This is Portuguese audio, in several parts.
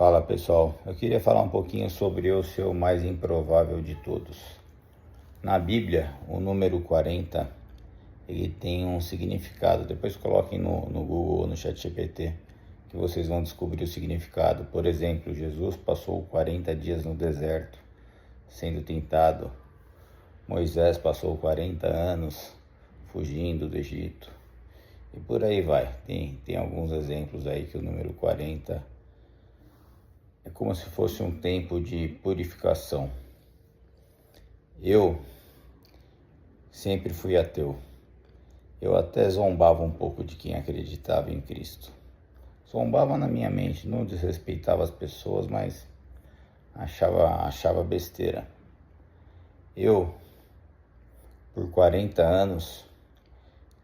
Fala pessoal, eu queria falar um pouquinho sobre eu ser o mais improvável de todos. Na Bíblia, o número 40, ele tem um significado. Depois coloquem no Google ou no ChatGPT que vocês vão descobrir o significado. Por exemplo, Jesus passou 40 dias no deserto sendo tentado. Moisés passou 40 anos fugindo do Egito. E por aí vai. Tem alguns exemplos aí que o número 40 é como se fosse um tempo de purificação. Eu sempre fui ateu. Eu até zombava um pouco de quem acreditava em Cristo. Zombava na minha mente, não desrespeitava as pessoas, mas achava besteira. Eu, por 40 anos,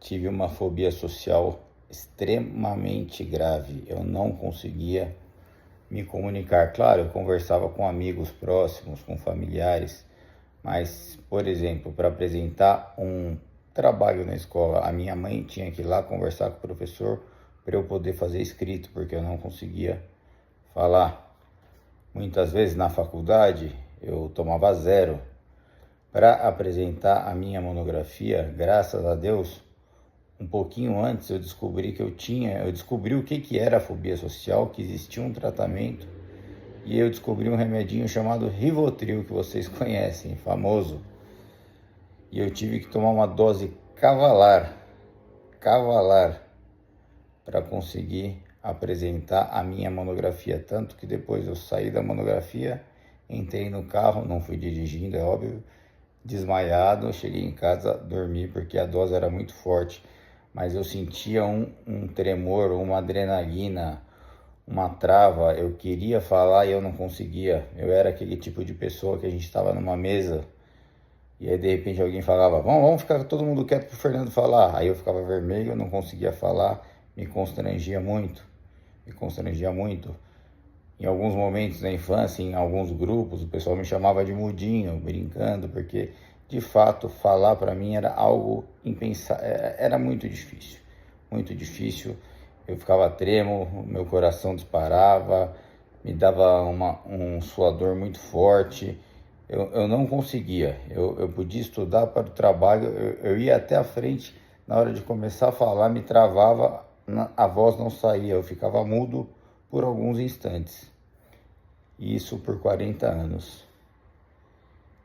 tive uma fobia social extremamente grave. Eu não conseguia me comunicar. Claro, eu conversava com amigos próximos, com familiares, mas, por exemplo, para apresentar um trabalho na escola, a minha mãe tinha que ir lá conversar com o professor para eu poder fazer escrito, porque eu não conseguia falar. Muitas vezes na faculdade eu tomava 0. Para apresentar a minha monografia, graças a Deus, um pouquinho antes eu descobri o que era a fobia social, que existia um tratamento, e eu descobri um remedinho chamado Rivotril, que vocês conhecem, famoso. E eu tive que tomar uma dose cavalar, para conseguir apresentar a minha monografia. Tanto que depois eu saí da monografia, entrei no carro, não fui dirigindo, é óbvio, desmaiado, cheguei em casa, dormi porque a dose era muito forte. Mas eu sentia um tremor, uma adrenalina, uma trava. Eu queria falar e eu não conseguia. Eu era aquele tipo de pessoa que a gente estava numa mesa e aí de repente alguém falava, vamos ficar todo mundo quieto pro Fernando falar. Aí eu ficava vermelho, eu não conseguia falar, me constrangia muito. Em alguns momentos da infância, em alguns grupos, o pessoal me chamava de mudinho, brincando, porque de fato falar para mim era algo impensável, era muito difícil. Eu ficava tremo, meu coração disparava, me dava um suador muito forte. Eu não conseguia. Eu podia estudar para o trabalho, eu ia até a frente, na hora de começar a falar, me travava, a voz não saía, eu ficava mudo por alguns instantes. Isso por 40 anos.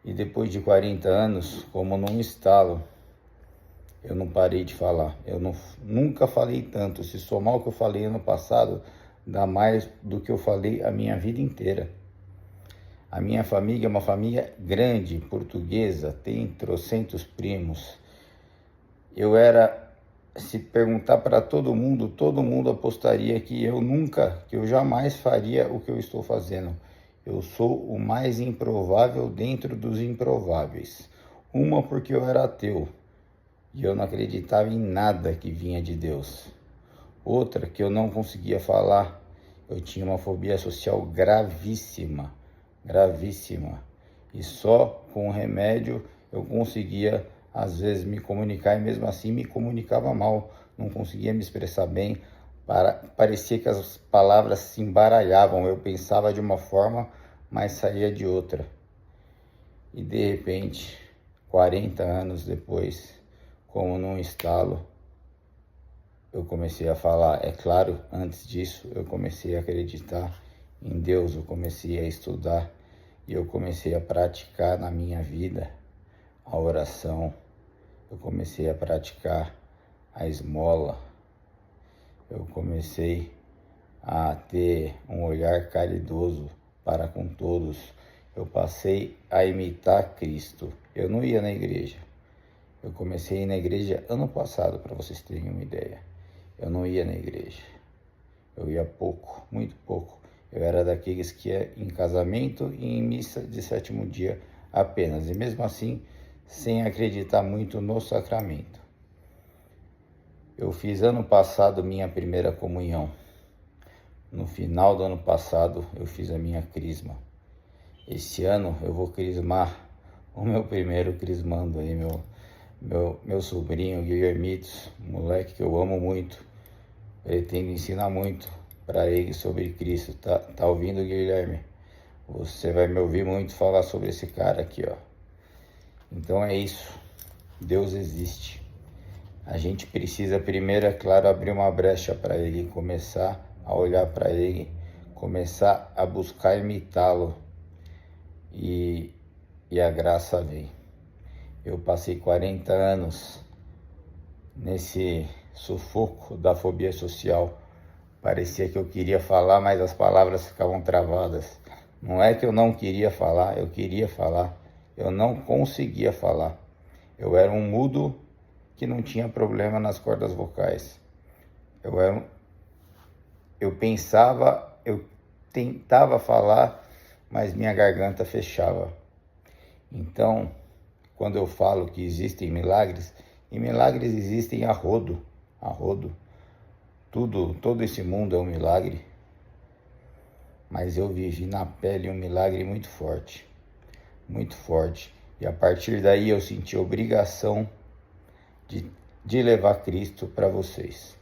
E depois de 40 anos, como num estalo, eu não parei de falar. Nunca falei tanto. Se somar o que eu falei ano passado, dá mais do que eu falei a minha vida inteira. A minha família é uma família grande, portuguesa, tem trocentos primos. Se perguntar para todo mundo apostaria que eu jamais faria o que eu estou fazendo. Eu sou o mais improvável dentro dos improváveis. Uma, porque eu era ateu e eu não acreditava em nada que vinha de Deus. Outra, que eu não conseguia falar. Eu tinha uma fobia social gravíssima. E só com o remédio eu conseguia, às vezes, me comunicar, e mesmo assim me comunicava mal. Não conseguia me expressar bem. Parecia que as palavras se embaralhavam. Eu pensava de uma forma, mas saía de outra. E de repente, 40 anos depois, como num estalo, eu comecei a falar. É claro, antes disso, eu comecei a acreditar em Deus, eu comecei a estudar e eu comecei a praticar na minha vida a oração, eu comecei a praticar a esmola, eu comecei a ter um olhar caridoso para com todos. Eu passei a imitar Cristo. Eu não ia na igreja. Eu comecei a ir na igreja ano passado, para vocês terem uma ideia. Eu não ia na igreja. Eu ia pouco, muito pouco. Eu era daqueles que ia em casamento e em missa de 7º dia apenas. E mesmo assim, sem acreditar muito no sacramento. Eu fiz ano passado minha primeira comunhão. No final do ano passado, eu fiz a minha crisma. Esse ano eu vou crismar o meu primeiro crismando aí, meu sobrinho Guilhermitos, moleque que eu amo muito. Pretendo ensinar muito para ele sobre Cristo. Tá ouvindo, Guilherme? Você vai me ouvir muito falar sobre esse cara aqui, ó. Então é isso. Deus existe. A gente precisa primeiro, é claro, abrir uma brecha para ele, começar a olhar para ele, começar a buscar imitá-lo, e a graça vem. Eu passei 40 anos nesse sufoco da fobia social. Parecia que eu queria falar, mas as palavras ficavam travadas. Não é que eu não queria falar, eu queria falar. Eu não conseguia falar. Eu era um mudo que não tinha problema nas cordas vocais. Eu pensava, eu tentava falar, mas minha garganta fechava. Então, quando eu falo que existem milagres, e milagres existem a rodo. Todo esse mundo é um milagre. Mas eu vivi na pele um milagre muito forte. Muito forte. E a partir daí eu senti obrigação de levar Cristo para vocês.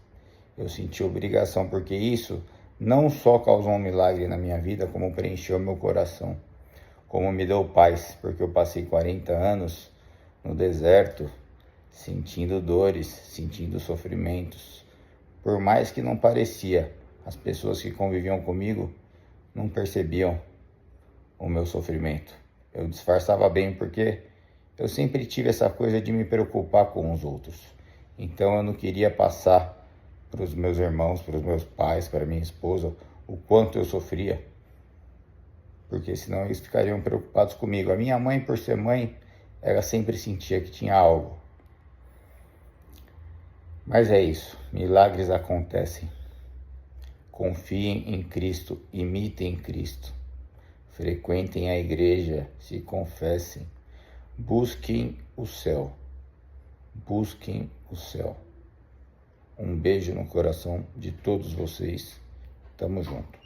Eu senti obrigação, porque isso não só causou um milagre na minha vida, como preencheu meu coração, como me deu paz, porque eu passei 40 anos no deserto, sentindo dores, sentindo sofrimentos. Por mais que não parecia, as pessoas que conviviam comigo não percebiam o meu sofrimento. Eu disfarçava bem, porque eu sempre tive essa coisa de me preocupar com os outros. Então eu não queria passar para os meus irmãos, para os meus pais, para minha esposa, o quanto eu sofria, porque senão eles ficariam preocupados comigo. A minha mãe, por ser mãe, ela sempre sentia que tinha algo. Mas é isso, milagres acontecem. Confiem em Cristo, imitem Cristo, frequentem a igreja, se confessem, busquem o céu, busquem o céu. Um beijo no coração de todos vocês, tamo junto.